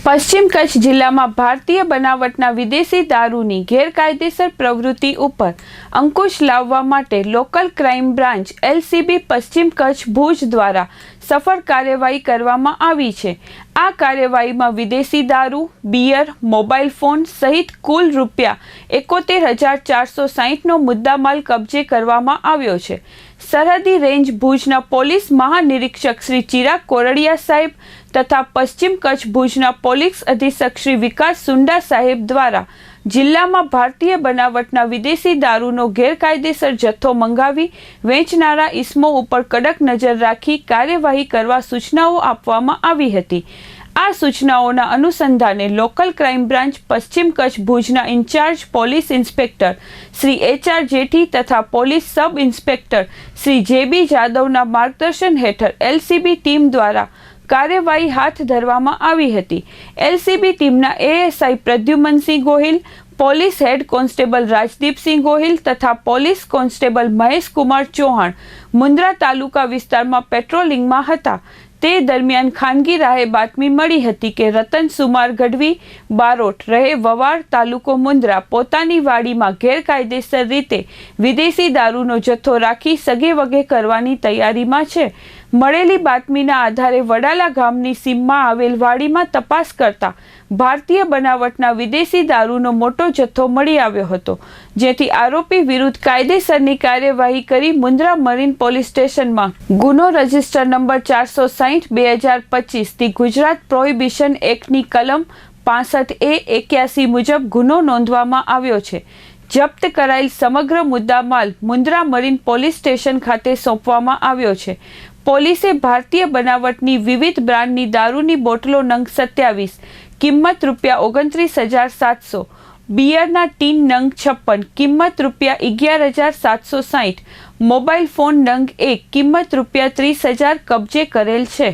પશ્ચિમ કચ્છ જિલ્લામાં ભારતીય બનાવટના વિદેશી દારૂની ગેરકાયદેસર પ્રવૃત્તિ ઉપર અંકુશ લાવવા માટે લોકલ ક્રાઇમ બ્રાન્ચ એલસીબી પશ્ચિમ કચ્છ ભુજ દ્વારા સફળ કાર્યવાહી કરવામાં આવી છે। આ કાર્યવાહીમાં વિદેશી દારૂ, બિયર, મોબાઈલ ફોન સહિત કુલ ₹71,460નો મુદ્દામાલ કબજે કરવામાં આવ્યો છે। સરહદી રેન્જ ભુજના પોલીસ મહાનિરીક્ષક શ્રી ચિરાગ કોરડિયા સાહેબ તથા પશ્ચિમ કચ્છ ભુજના પોલીસ અધિક્ષક શ્રી વિકાસ સુંડા સાહેબ દ્વારા જિલ્લામાં ભારતીય બનાવટના વિદેશી દારૂનો ગેરકાયદેસર જથ્થો મંગાવી વેચનારા ઇસમો ઉપર કડક નજર રાખી કાર્યવાહી કરવા સૂચનાઓ આપવામાં આવી હતી। આ સૂચનાઓના અનુસંધાને લોકલ ક્રાઇમ બ્રાન્ચ પશ્ચિમ કચ્છ ભુજના incharge police inspector Shri HR Jethi તથા police sub inspector Shri JB જાદવના માર્ગદર્શન હેઠળ LCB ટીમ દ્વારા કાર્યવાહી હાથ ધરવામાં આવી હતી। LCB ટીમના ASI Pradyumansinh Gohil, police head constable Rajdeepsinh Gohil તથા પોલીસ કોન્સ્ટેબલ મહેશકુમાર ચૌહાણ મુન્દ્રા તાલુકા વિસ્તારમાં પેટ્રોલિંગમાં હતા। તે દરમિયાન ખાનગી રાહે બાતમી મળી હતી કે રતન સુમાર ગઢવી બારોટ રહે વવાડ તાલુકો મુન્દ્રા પોતાની વાડીમાં ગેરકાયદેસર રીતે વિદેશી દારૂનો જથ્થો રાખી સગેવગે કરવાની તૈયારીમાં છે। મળેલી બાતમીના આધારે વડાલા ગામની સીમમાં આવેલ વાડીમાં તપાસ કરતા ભારતીય બનાવટના વિદેશી દારૂનો મોટો જથ્થો મળી આવ્યો હતો, જેથી આરોપી વિરુદ્ધ કાયદેસરની કાર્યવાહી કરી મુન્દ્રા મરીન પોલીસ સ્ટેશનમાં ગુનો રજિસ્ટર નંબર 460/2025 થી ગુજરાત પ્રોહિબિશન એક્ટની કલમ 65A81 મુજબ ગુનો નોંધવામાં આવ્યો છે। જપ્ત કરાયેલ સમગ્ર મુદ્દામાલ મુન્દ્રા મરીન પોલીસ સ્ટેશન ખાતે સોંપવામાં આવ્યો છે। પોલીસે ભારતીય બનાવટની વિવિધ બ્રાન્ડની દારૂની બોટલો નંગ 27, કિંમત ₹29,700, બિયરના ટીન નંગ 56, કિંમત ₹11,760, મોબાઈલ ફોન નંગ 1, કિંમત ₹30,000 કબજે કરેલ છે।